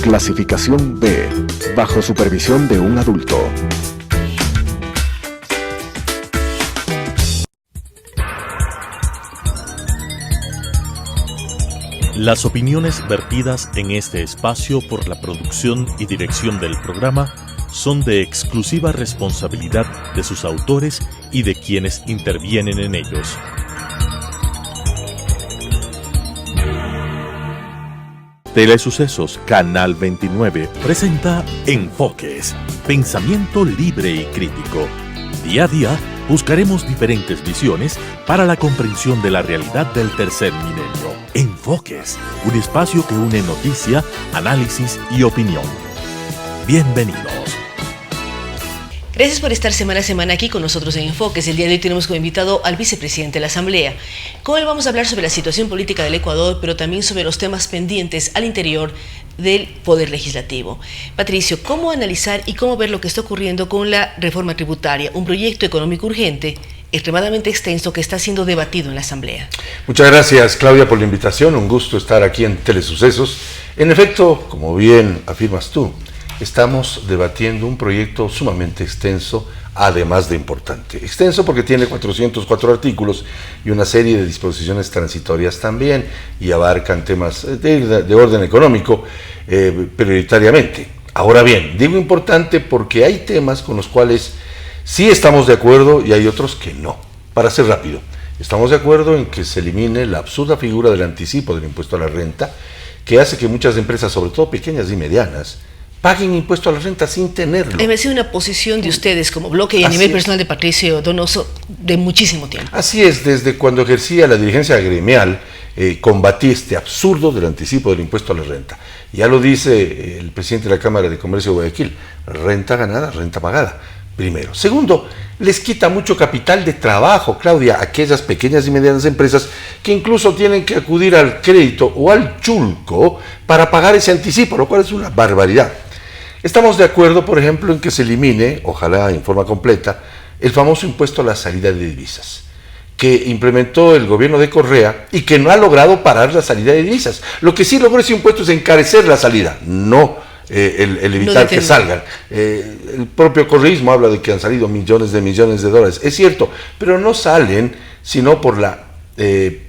Clasificación B, bajo supervisión de un adulto. Las opiniones vertidas en este espacio por la producción y dirección del programa son de exclusiva responsabilidad de sus autores y de quienes intervienen en ellos. Telesucesos Canal 29 presenta Enfoques, pensamiento libre y crítico. Día a día buscaremos diferentes visiones para la comprensión de la realidad del tercer milenio. Enfoques, un espacio que une noticia, análisis y opinión. Bienvenidos. Gracias por estar semana a semana aquí con nosotros en Enfoques. El día de hoy tenemos como invitado al vicepresidente de la Asamblea. Con él vamos a hablar sobre la situación política del Ecuador, pero también sobre los temas pendientes al interior del Poder Legislativo. Patricio, ¿cómo analizar y cómo ver lo que está ocurriendo con la reforma tributaria, un proyecto económico urgente, extremadamente extenso, que está siendo debatido en la Asamblea? Muchas gracias, Claudia, por la invitación. Un gusto estar aquí en Telesucesos. En efecto, como bien afirmas tú, estamos debatiendo un proyecto sumamente extenso, además de importante. Extenso porque tiene 404 artículos y una serie de disposiciones transitorias también, y abarcan temas de orden económico prioritariamente. Ahora bien, digo importante porque hay temas con los cuales sí estamos de acuerdo y hay otros que no. Para ser rápido, estamos de acuerdo en que se elimine la absurda figura del anticipo del impuesto a la renta, que hace que muchas empresas, sobre todo pequeñas y medianas, paguen impuesto a la renta sin tenerlo. Me parece una posición de ustedes como bloque y a nivel personal de Patricio Donoso de muchísimo tiempo. Así es, desde cuando ejercía la dirigencia gremial, combatí este absurdo del anticipo del impuesto a la renta. Ya lo dice el presidente de la Cámara de Comercio de Guayaquil: renta ganada, renta pagada. Primero. Segundo, les quita mucho capital de trabajo, Claudia, a aquellas pequeñas y medianas empresas que incluso tienen que acudir al crédito o al chulco para pagar ese anticipo, lo cual es una barbaridad. Estamos de acuerdo, por ejemplo, en que se elimine, ojalá en forma completa, el famoso impuesto a la salida de divisas, que implementó el gobierno de Correa y que no ha logrado parar la salida de divisas. Lo que sí logró ese impuesto es encarecer la salida, no el evitar que salgan. El propio correísmo habla de que han salido millones de dólares. Es cierto, pero no salen sino por la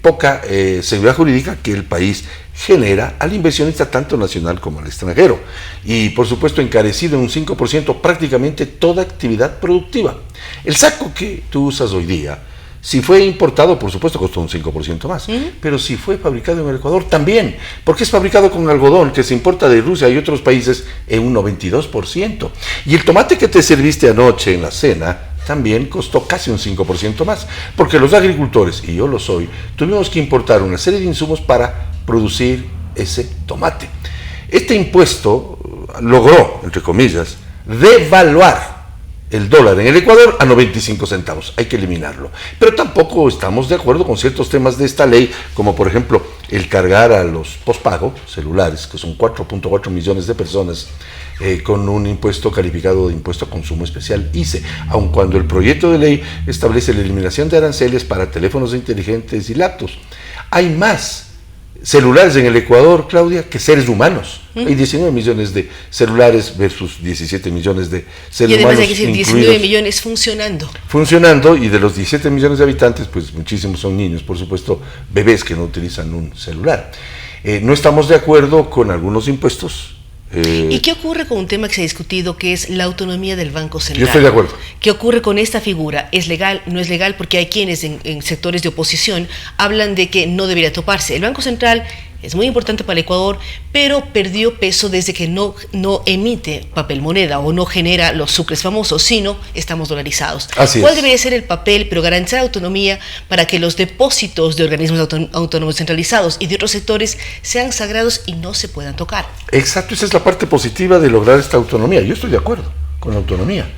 poca seguridad jurídica que el país genera al inversionista tanto nacional como al extranjero. Y por supuesto encarecido en un 5% prácticamente toda actividad productiva. El saco que tú usas hoy día, si fue importado, por supuesto, costó un 5% más. Pero si fue fabricado en el Ecuador, también. Porque es fabricado con algodón que se importa de Rusia y otros países en un 92%. Y el tomate que te serviste anoche en la cena también costó casi un 5% más. Porque los agricultores, y yo lo soy, tuvimos que importar una serie de insumos para producir ese tomate. Este impuesto logró, entre comillas, devaluar el dólar en el Ecuador a 95 centavos, hay que eliminarlo. Pero tampoco estamos de acuerdo con ciertos temas de esta ley, como por ejemplo el cargar a los postpago celulares, que son 4.4 millones de personas, con un impuesto calificado de impuesto a consumo especial, ICE, aun cuando el proyecto de ley establece la eliminación de aranceles para teléfonos inteligentes y laptops. Hay más celulares en el Ecuador, Claudia, que seres humanos. Hay 19 millones de celulares versus 17 millones de seres humanos. Y además hay que decir 19 millones funcionando. Funcionando, y de los 17 millones de habitantes, pues muchísimos son niños, por supuesto, bebés que no utilizan un celular. No estamos de acuerdo con algunos impuestos. ¿Y qué ocurre con un tema que se ha discutido, que es la autonomía del Banco Central? Yo estoy de acuerdo. ¿Qué ocurre con esta figura? ¿Es legal? ¿No es legal? Porque hay quienes en sectores de oposición hablan de que no debería toparse. El Banco Central es muy importante para el Ecuador, pero perdió peso desde que no emite papel moneda o no genera los sucres famosos, sino estamos dolarizados. ¿Cuál debería ser el papel, pero garantizar autonomía para que los depósitos de organismos autónomos centralizados y de otros sectores sean sagrados y no se puedan tocar? Exacto, esa es la parte positiva de lograr esta autonomía. Yo estoy de acuerdo con la autonomía.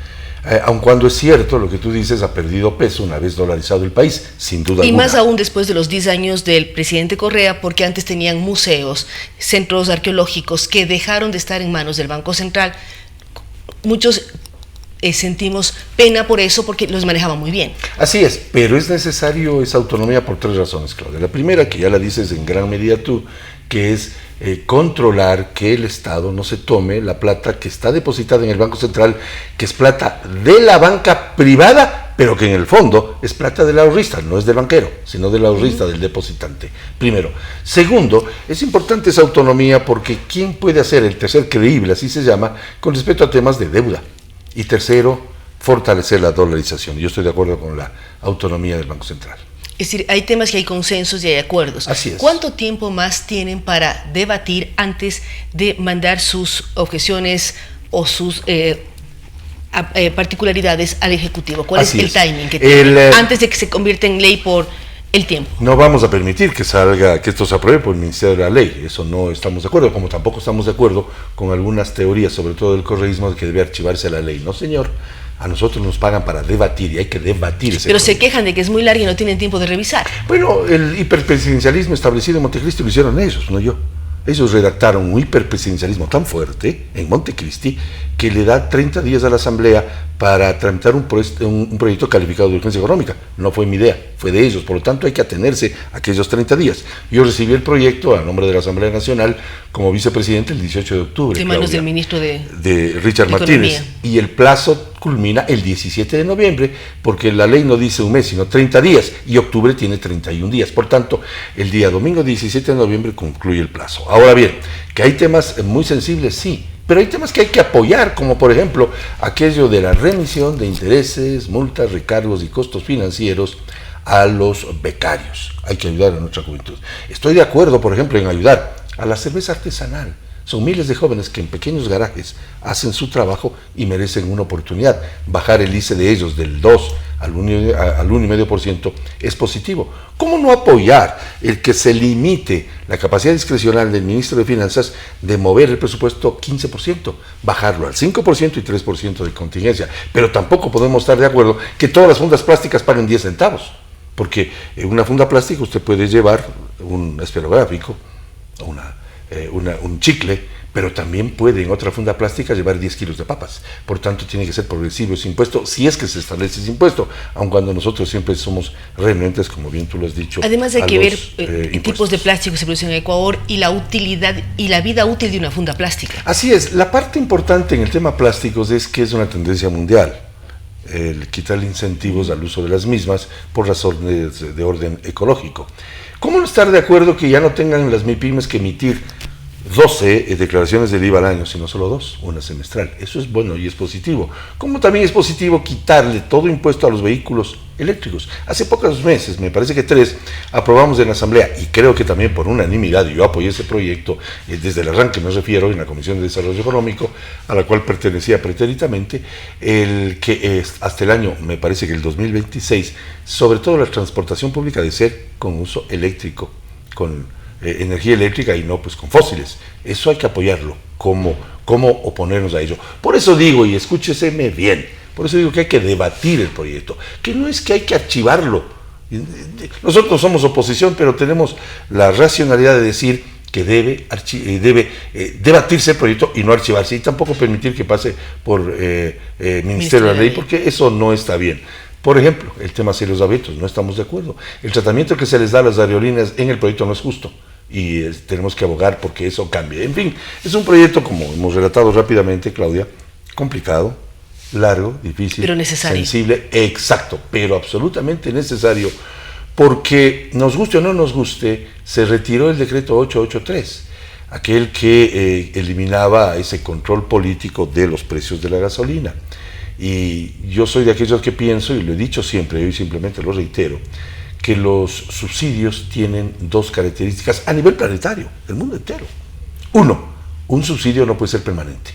Aun cuando es cierto lo que tú dices, ha perdido peso una vez dolarizado el país, sin duda alguna. Y más aún después de los 10 años del presidente Correa, porque antes tenían museos, centros arqueológicos que dejaron de estar en manos del Banco Central. Muchos sentimos pena por eso porque los manejaban muy bien. Así es, pero es necesario esa autonomía por 3 razones, Claudia. La primera, que ya la dices en gran medida tú, que es controlar que el Estado no se tome la plata que está depositada en el Banco Central, que es plata de la banca privada, pero que en el fondo es plata del ahorrista, no es del banquero, sino del ahorrista, del depositante. Primero. Segundo, es importante esa autonomía porque ¿quién puede hacer el tercer creíble, así se llama, con respecto a temas de deuda? Y tercero, fortalecer la dolarización. Yo estoy de acuerdo con la autonomía del Banco Central. Es decir, hay temas que hay consensos y hay acuerdos. Así es. ¿Cuánto tiempo más tienen para debatir antes de mandar sus objeciones o sus particularidades al Ejecutivo? ¿Cuál es el timing que tienen antes de que se convierta en ley por el tiempo? No vamos a permitir que esto se apruebe por el Ministerio de la Ley. Eso no estamos de acuerdo, como tampoco estamos de acuerdo con algunas teorías, sobre todo del correísmo, de que debe archivarse la ley. No, señor. A nosotros nos pagan para debatir y hay que debatir ese Pero se quejan de que es muy larga y no tienen tiempo de revisar. Bueno, el hiperpresidencialismo establecido en Montecristi lo hicieron ellos, no yo. Ellos redactaron un hiperpresidencialismo tan fuerte en Montecristi que le da 30 días a la Asamblea para tramitar un proyecto calificado de urgencia económica. No fue mi idea, fue de ellos. Por lo tanto, hay que atenerse a aquellos 30 días. Yo recibí el proyecto a nombre de la Asamblea Nacional como vicepresidente el 18 de octubre. De manos del ministro de Richard Martínez. Y el plazo culmina el 17 de noviembre, porque la ley no dice un mes, sino 30 días, y octubre tiene 31 días. Por tanto, el día domingo 17 de noviembre concluye el plazo. Ahora bien, que hay temas muy sensibles, sí, pero hay temas que hay que apoyar, como por ejemplo aquello de la remisión de intereses, multas, recargos y costos financieros a los becarios. Hay que ayudar a nuestra juventud. Estoy de acuerdo, por ejemplo, en ayudar a la cerveza artesanal. Son miles de jóvenes que en pequeños garajes hacen su trabajo y merecen una oportunidad. Bajar el ICE de ellos del 2 al 1,5% es positivo. ¿Cómo no apoyar el que se limite la capacidad discrecional del ministro de Finanzas de mover el presupuesto 15%, bajarlo al 5% y 3% de contingencia? Pero tampoco podemos estar de acuerdo que todas las fundas plásticas paguen 10 centavos, porque en una funda plástica usted puede llevar un esferográfico, un chicle, pero también puede en otra funda plástica llevar 10 kilos de papas. Por tanto, tiene que ser progresivo ese impuesto, si es que se establece ese impuesto, aun cuando nosotros siempre somos renuentes, como bien tú lo has dicho. Además hay que ver tipos de plástico que se producen en Ecuador y la utilidad y la vida útil de una funda plástica. Así es, la parte importante en el tema plásticos es que es una tendencia mundial, el quitarle incentivos al uso de las mismas por razones de orden ecológico. ¿Cómo no estar de acuerdo que ya no tengan las MIPYMES que emitir 12 declaraciones del IVA al año, sino solo 2, una semestral? Eso es bueno y es positivo. Como también es positivo quitarle todo impuesto a los vehículos eléctricos. Hace pocos meses, me parece que 3, aprobamos en la Asamblea, y creo que también por unanimidad, y yo apoyé ese proyecto desde el arranque, me refiero, en la Comisión de Desarrollo Económico, a la cual pertenecía preteritamente, el que hasta el año, me parece que el 2026, sobre todo la transportación pública debe ser con uso eléctrico, con energía eléctrica y no pues con fósiles. Eso hay que apoyarlo. ¿Cómo oponernos a ello? Por eso digo, y escúcheseme bien, por eso digo que hay que debatir el proyecto, que no es que hay que archivarlo. Nosotros somos oposición, pero tenemos la racionalidad de decir que debe debatirse el proyecto y no archivarse, y tampoco permitir que pase por Ministerio de la Ley, porque eso no está bien. Por ejemplo, el tema cielos abiertos, no estamos de acuerdo. El tratamiento que se les da a las aerolíneas en el proyecto no es justo y tenemos que abogar porque eso cambie. En fin, es un proyecto, como hemos relatado rápidamente, Claudia, complicado, largo, difícil, pero necesario. Sensible, exacto, pero absolutamente necesario, porque nos guste o no nos guste, se retiró el decreto 883, aquel que eliminaba ese control político de los precios de la gasolina. Y yo soy de aquellos que pienso, y lo he dicho siempre, hoy simplemente lo reitero, que los subsidios tienen 2 características a nivel planetario, del mundo entero. 1, un subsidio no puede ser permanente.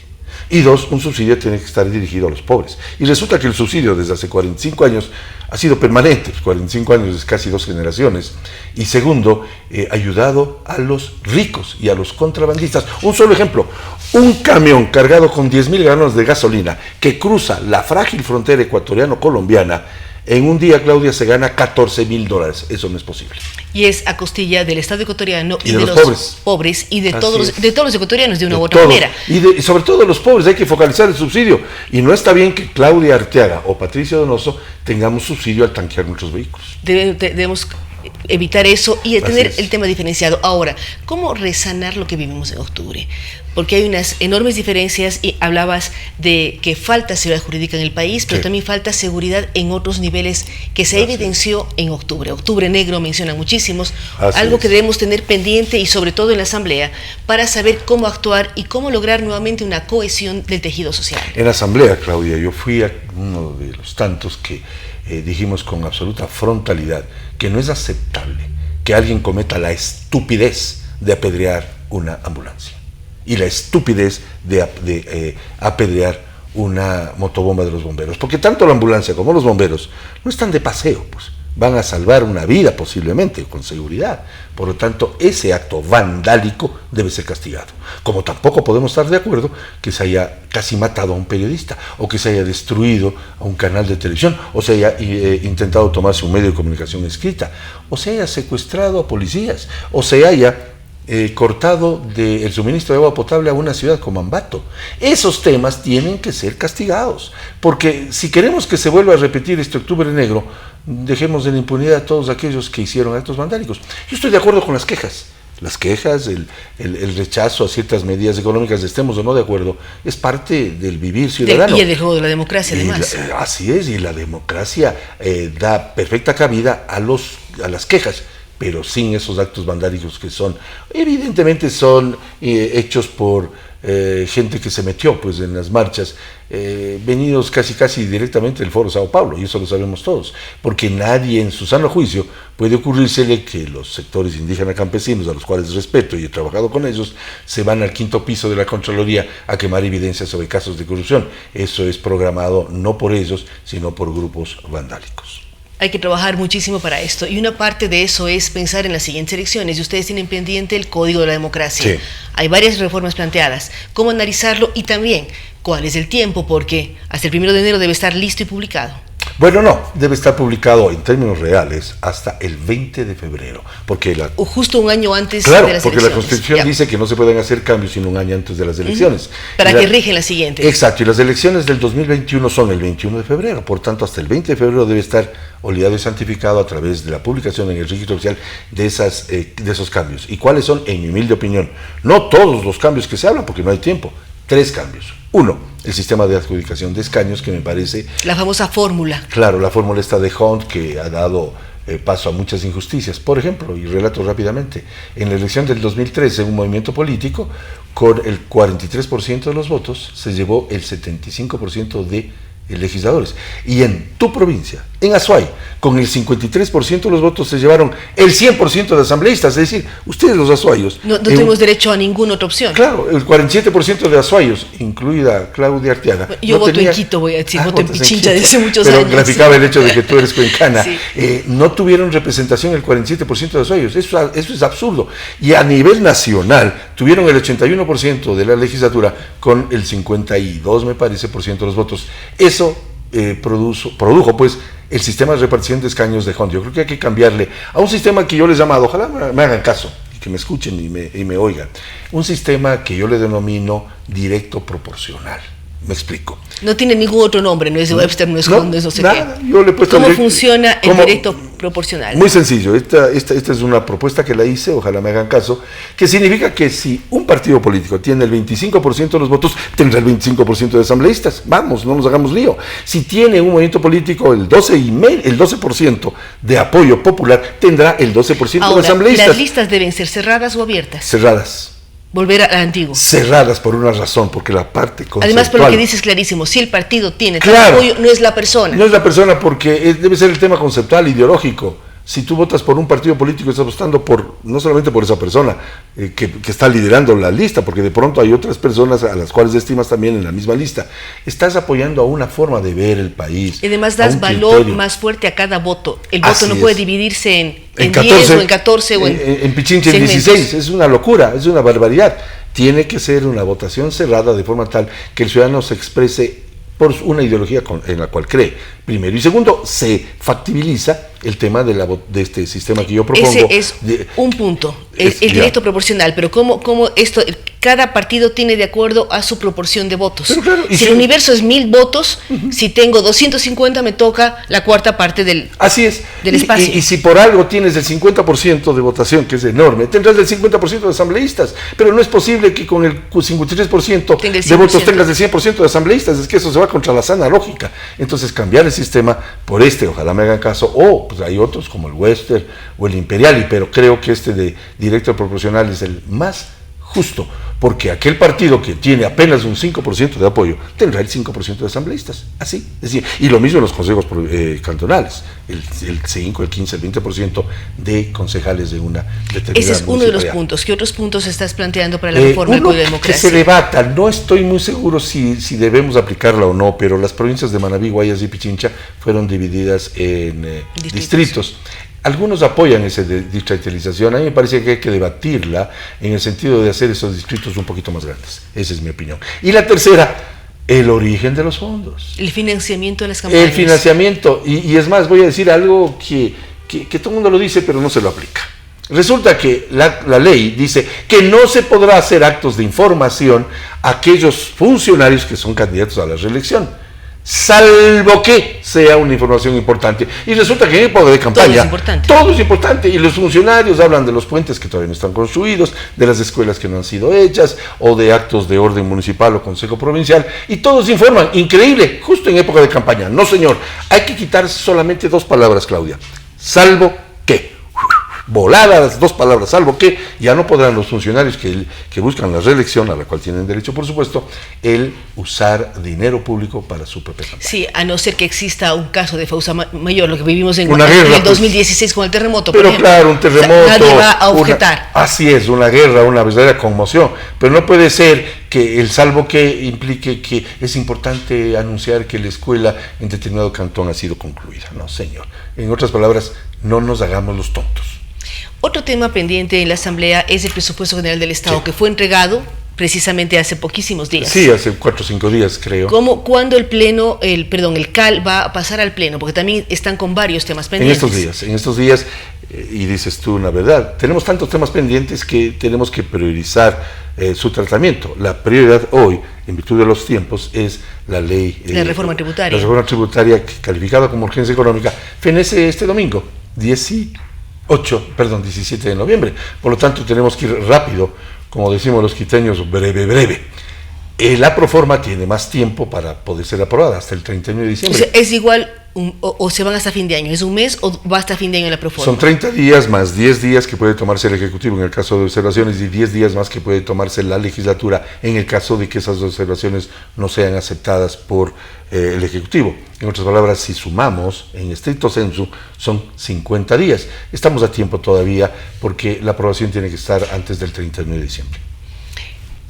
Y 2, un subsidio tiene que estar dirigido a los pobres. Y resulta que el subsidio desde hace 45 años ha sido permanente, 45 años es casi 2 generaciones. Y segundo, ayudado a los ricos y a los contrabandistas. Un solo ejemplo, un camión cargado con 10.000 galones de gasolina que cruza la frágil frontera ecuatoriano-colombiana En un día, Claudia, se gana $14,000. Eso no es posible. Y es a costilla del Estado ecuatoriano y de los pobres y de Así todos es. de todos los ecuatorianos de una u De otra todos. manera. Y sobre todo de los pobres, hay que focalizar el subsidio. Y no está bien que Claudia Arteaga o Patricia Donoso tengamos subsidio al tanquear nuestros vehículos. Debemos evitar eso y Así tener es. el tema diferenciado. Ahora, ¿cómo resanar lo que vivimos en octubre? Porque hay unas enormes diferencias y hablabas de que falta seguridad jurídica en el país, pero Sí. también falta seguridad en otros niveles que se evidenció en octubre. Octubre negro mencionan muchísimos, Así algo es. que debemos tener pendiente y sobre todo en la Asamblea para saber cómo actuar y cómo lograr nuevamente una cohesión del tejido social. En la asamblea, Claudia, yo fui a uno de los tantos que dijimos con absoluta frontalidad que no es aceptable que alguien cometa la estupidez de apedrear una ambulancia y la estupidez de apedrear una motobomba de los bomberos, porque tanto la ambulancia como los bomberos no están de paseo, pues van a salvar una vida posiblemente, con seguridad. Por lo tanto, ese acto vandálico debe ser castigado. Como tampoco podemos estar de acuerdo que se haya casi matado a un periodista, o que se haya destruido a un canal de televisión, o se haya intentado tomarse un medio de comunicación escrita, o se haya secuestrado a policías, o se haya cortado el suministro de agua potable a una ciudad como Ambato. Esos temas tienen que ser castigados, porque si queremos que se vuelva a repetir este octubre negro, dejemos en impunidad a todos aquellos que hicieron actos vandálicos. Yo estoy de acuerdo con las quejas, el rechazo a ciertas medidas económicas, estemos o no de acuerdo, es parte del vivir ciudadano. Y el juego de la democracia, además. Así es, y la democracia da perfecta cabida a las quejas, pero sin esos actos vandálicos que evidentemente son hechos por gente que se metió pues en las marchas, venidos casi directamente del Foro Sao Paulo, y eso lo sabemos todos, porque nadie en su sano juicio puede ocurrírsele que los sectores indígenas campesinos, a los cuales respeto y he trabajado con ellos, se van al 5º piso de la Contraloría a quemar evidencias sobre casos de corrupción. Eso es programado no por ellos, sino por grupos vandálicos. Hay que trabajar muchísimo para esto, y una parte de eso es pensar en las siguientes elecciones, y ustedes tienen pendiente el Código de la Democracia. Sí. Hay varias reformas planteadas, cómo analizarlo y también cuál es el tiempo, porque hasta el 1 de enero debe estar listo y publicado. Bueno, no, debe estar publicado en términos reales hasta el 20 de febrero, porque O justo un año antes claro, de las porque elecciones. la Constitución Ya. dice que no se pueden hacer cambios sino un año antes de las elecciones. Para Y que rigen las siguientes. Exacto, y las elecciones del 2021 son el 21 de febrero, por tanto hasta el 20 de febrero debe estar olvidado y santificado a través de la publicación en el registro oficial de esos cambios. ¿Y cuáles son? En mi humilde opinión, no todos los cambios que se hablan, porque no hay tiempo. 3 cambios. 1, el sistema de adjudicación de escaños, que me parece... La famosa fórmula. Claro, la fórmula esta de Hunt, que ha dado paso a muchas injusticias. Por ejemplo, y relato rápidamente, en la elección del 2013, un movimiento político, con el 43% de los votos, se llevó el 75% de legisladores. Y en tu provincia, en Azuay, con el 53% de los votos se llevaron el 100% de asambleístas, es decir, ustedes los azuayos. No tuvimos derecho a ninguna otra opción. Claro, el 47% de azuayos, incluida Claudia Arteaga. Yo voto en Quito, voy a decir, voto en votas Pichincha Quito. desde muchos Pero años. graficaba el hecho de que tú eres cuencana. Sí. No tuvieron representación el 47% de azuayos, eso es absurdo. Y a nivel nacional tuvieron el 81% de la legislatura con el 52, me parece, por ciento de los votos. Eso produjo pues el sistema de repartición de escaños de Hunt. Yo creo que hay que cambiarle a un sistema que yo les he llamado, ojalá me hagan caso y que me escuchen y me oigan, un sistema que yo le denomino directo proporcional. Me explico. No tiene ningún otro nombre, no es Webster, no es Hunt, no es no sé nada, qué. yo le he puesto ¿Cómo directo, funciona el directo proporcional? Muy sencillo, esta es una propuesta que la hice, ojalá me hagan caso, que significa que si un partido político tiene el 25% de los votos, tendrá el 25% de asambleístas. Vamos, no nos hagamos lío. Si tiene un movimiento político el 12% de apoyo popular, tendrá el 12% de Ahora, asambleístas. ¿las listas deben ser cerradas o abiertas? Cerradas. Volver al antiguo. Cerradas por una razón, porque la parte conceptual... Además, por lo que dices clarísimo, si el partido tiene tal Claro. apoyo, no es la persona. No es la persona, porque debe ser el tema conceptual, ideológico. Si tú votas por un partido político, estás votando no solamente por esa persona que está liderando la lista, porque de pronto hay otras personas a las cuales estimas también en la misma lista. Estás apoyando a una forma de ver el país. Y además a das un valor criterio. más fuerte a cada voto. El voto Así no es. puede dividirse en 10 14, o en 14 o en Pichincha en segmentos. 16. Es una locura, es una barbaridad. Tiene que ser una votación cerrada de forma tal que el ciudadano se exprese por una ideología en la cual cree, primero. Y segundo, se factibiliza el tema de este sistema que yo propongo. Ese es un punto, el directo proporcional, pero ¿cómo esto, cada partido tiene de acuerdo a su proporción de votos? Pero claro, si el universo es 1000 votos, si tengo 250 me toca la cuarta parte del, así es. Del espacio. Y si por algo tienes el 50% de votación, que es enorme, tendrás el 50% de asambleístas, pero no es posible que con el 53% de votos tengas el 100% de asambleístas, es que eso se va contra la sana lógica. Entonces cambiar el sistema por ojalá me hagan caso, o pues hay otros como el Western o el Imperiali, pero creo que este de directo proporcional es el más justo, porque aquel partido que tiene apenas un 5% de apoyo tendrá el 5% de asambleístas, así, es decir, y lo mismo en los consejos cantonales, el 5, el 15, el 20% de concejales de una determinada. Ese es uno de los puntos. ¿Qué otros puntos estás planteando para la reforma del Código de Democracia? Que se debata, no estoy muy seguro si debemos aplicarla o no, pero las provincias de Manabí, Guayas y Pichincha fueron divididas en distritos. Algunos apoyan esa distritalización. A mí me parece que hay que debatirla en el sentido de hacer esos distritos un poquito más grandes. Esa es mi opinión. Y la tercera, el origen de los fondos. El financiamiento de las campañas. El financiamiento. Y es más, voy a decir algo que todo el mundo lo dice, pero no se lo aplica. Resulta que la ley dice que no se podrá hacer actos de información a aquellos funcionarios que son candidatos a la reelección, salvo que sea una información importante. Y resulta que en época de campaña todo es importante, y los funcionarios hablan de los puentes que todavía no están construidos, de las escuelas que no han sido hechas, o de actos de orden municipal o consejo provincial, y todos informan. Increíble, justo en época de campaña. No, señor, hay que quitar solamente 2 palabras, Claudia: salvo que. Volada las 2 palabras, salvo que ya no podrán los funcionarios que buscan la reelección, a la cual tienen derecho, por supuesto, el usar dinero público para su propia campaña. Sí, a no ser que exista un caso de Fausa Mayor, lo que vivimos en guerra, el 2016 con el terremoto. Pero claro, un terremoto. Nadie va a objetar. Así es, una guerra, una verdadera conmoción. Pero no puede ser que el salvo que implique que es importante anunciar que la escuela en determinado cantón ha sido concluida. No, señor. En otras palabras, no nos hagamos los tontos. Otro tema pendiente en la Asamblea es el presupuesto general del Estado, que fue entregado precisamente hace poquísimos días. Sí, hace 4 o 5 días, creo. ¿Cuándo el CAL va a pasar al Pleno? Porque también están con varios temas pendientes. En estos días, y dices tú una verdad, tenemos tantos temas pendientes que tenemos que priorizar su tratamiento. La prioridad hoy, en virtud de los tiempos, es la ley... la reforma tributaria. La reforma tributaria, calificada como urgencia económica, fenece este domingo, 17 de noviembre. Por lo tanto, tenemos que ir rápido, como decimos los quiteños, breve. La proforma tiene más tiempo para poder ser aprobada, hasta el 31 de diciembre. O sea, es igual, o se van hasta fin de año, ¿es un mes o va hasta fin de año la proforma? Son 30 días más 10 días que puede tomarse el Ejecutivo en el caso de observaciones, y 10 días más que puede tomarse la legislatura en el caso de que esas observaciones no sean aceptadas por el Ejecutivo. En otras palabras, si sumamos, en estricto sensu, son 50 días. Estamos a tiempo todavía, porque la aprobación tiene que estar antes del 31 de diciembre.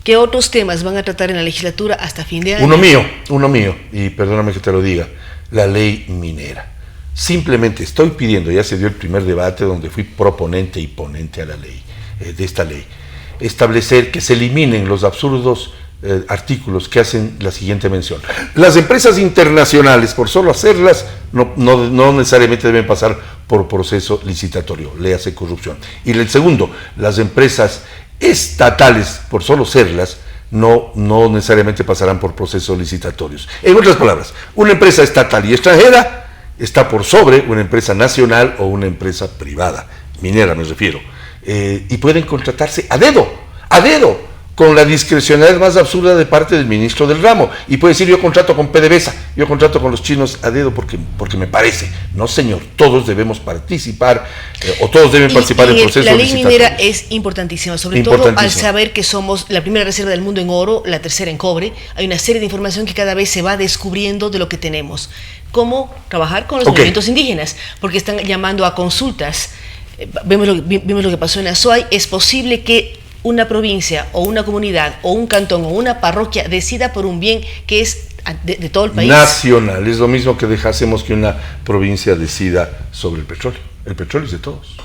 ¿Qué otros temas van a tratar en la legislatura hasta fin de año? Uno mío, y perdóname que te lo diga, la ley minera. Simplemente estoy pidiendo, ya se dio el primer debate donde fui proponente y ponente a la ley, de esta ley, establecer que se eliminen los absurdos artículos que hacen la siguiente mención. Las empresas internacionales, por solo hacerlas, no necesariamente deben pasar por proceso licitatorio, léase corrupción. Y el segundo, las empresas estatales, por solo serlas, no necesariamente pasarán por procesos licitatorios. En otras palabras, una empresa estatal y extranjera está por sobre una empresa nacional o una empresa privada, minera me refiero, y pueden contratarse a dedo, con la discrecionalidad más absurda de parte del ministro del ramo, y puede decir: yo contrato con PDVSA, yo contrato con los chinos a dedo porque me parece. No, señor, todos debemos participar, o todos deben participar en procesos licitatorios. La ley minera es importantísima, sobre todo al saber que somos la primera reserva del mundo en oro, la tercera en cobre. Hay una serie de información que cada vez se va descubriendo de lo que tenemos. ¿Cómo trabajar con los movimientos indígenas? Porque están llamando a consultas. Vimos lo que pasó en Azuay. Es posible que una provincia o una comunidad o un cantón o una parroquia decida por un bien que es de todo el país. Nacional, es lo mismo que hacemos que una provincia decida sobre el petróleo. El petróleo es de todos.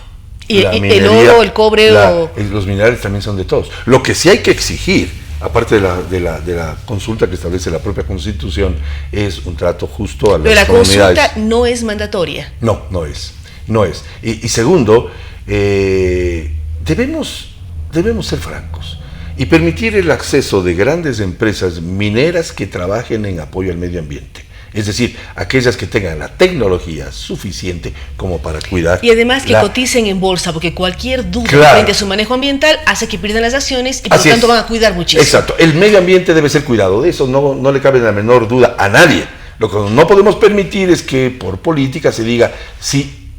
Y minería, el oro, el cobre los minerales también son de todos. Lo que sí hay que exigir aparte de la consulta que establece la propia Constitución, es un trato justo a las Pero la comunidades. consulta no es mandatoria. No es. Y segundo, debemos ser francos y permitir el acceso de grandes empresas mineras que trabajen en apoyo al medio ambiente. Es decir, aquellas que tengan la tecnología suficiente como para cuidar. Y además que coticen en bolsa, porque cualquier duda frente a su manejo ambiental hace que pierdan las acciones y por lo tanto van a cuidar muchísimo. Exacto, el medio ambiente debe ser cuidado, de eso no le cabe la menor duda a nadie. Lo que no podemos permitir es que por política se diga si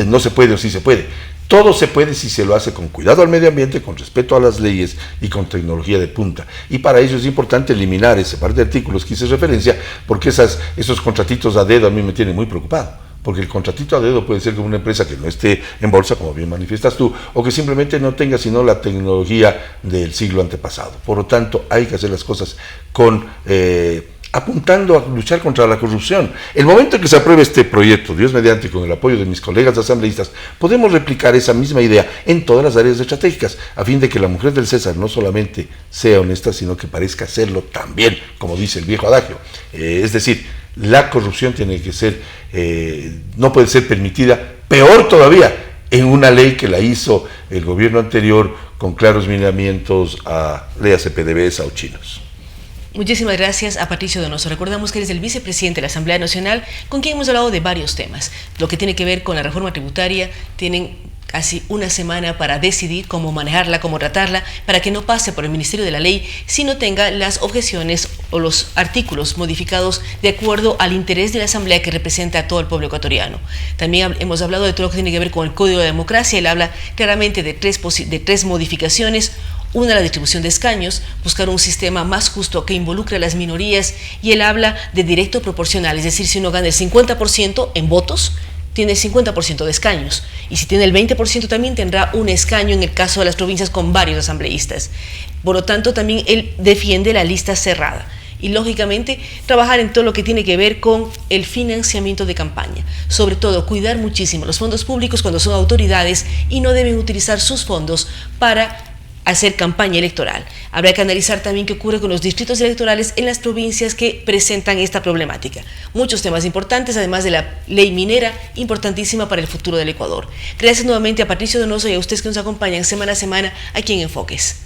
no se puede o sí se puede. Todo se puede si se lo hace con cuidado al medio ambiente, con respeto a las leyes y con tecnología de punta. Y para ello es importante eliminar ese par de artículos que hice referencia, porque esos contratitos a dedo a mí me tienen muy preocupado. Porque el contratito a dedo puede ser con una empresa que no esté en bolsa, como bien manifiestas tú, o que simplemente no tenga sino la tecnología del siglo antepasado. Por lo tanto, hay que hacer las cosas con apuntando a luchar contra la corrupción. El momento en que se apruebe este proyecto, Dios mediante, con el apoyo de mis colegas asambleístas, podemos replicar esa misma idea en todas las áreas estratégicas, a fin de que la mujer del César no solamente sea honesta, sino que parezca serlo también, como dice el viejo adagio. Es decir, la corrupción tiene que ser, no puede ser permitida, peor todavía, en una ley que la hizo el gobierno anterior con claros lineamientos a, léase, PDVSA o chinos. Muchísimas gracias a Patricio Donoso. Recordamos que eres el vicepresidente de la Asamblea Nacional, con quien hemos hablado de varios temas. Lo que tiene que ver con la reforma tributaria, tienen casi una semana para decidir cómo manejarla, cómo tratarla, para que no pase por el Ministerio de la Ley, sino tenga las objeciones o los artículos modificados de acuerdo al interés de la Asamblea que representa a todo el pueblo ecuatoriano. También hemos hablado de todo lo que tiene que ver con el Código de Democracia. Él habla claramente de tres modificaciones. Una, la distribución de escaños, buscar un sistema más justo que involucre a las minorías, y él habla de directo proporcional, es decir, si uno gana el 50% en votos, tiene el 50% de escaños, y si tiene el 20% también tendrá un escaño en el caso de las provincias con varios asambleístas. Por lo tanto, también él defiende la lista cerrada. Y lógicamente trabajar en todo lo que tiene que ver con el financiamiento de campaña. Sobre todo cuidar muchísimo los fondos públicos cuando son autoridades y no deben utilizar sus fondos para hacer campaña electoral. Habrá que analizar también qué ocurre con los distritos electorales en las provincias que presentan esta problemática. Muchos temas importantes, además de la ley minera, importantísima para el futuro del Ecuador. Gracias nuevamente a Patricio Donoso y a ustedes que nos acompañan semana a semana aquí en Enfoques.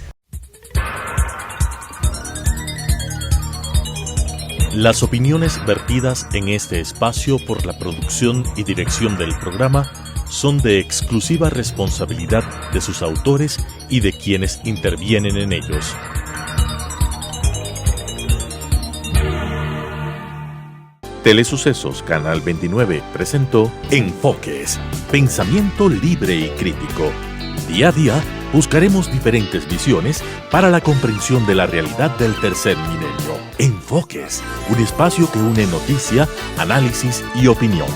Las opiniones vertidas en este espacio por la producción y dirección del programa son de exclusiva responsabilidad de sus autores y de quienes intervienen en ellos. Telesucesos Canal 29 presentó Enfoques, pensamiento libre y crítico. Día a día buscaremos diferentes visiones para la comprensión de la realidad del tercer milenio. Enfoques, un espacio que une noticia, análisis y opinión.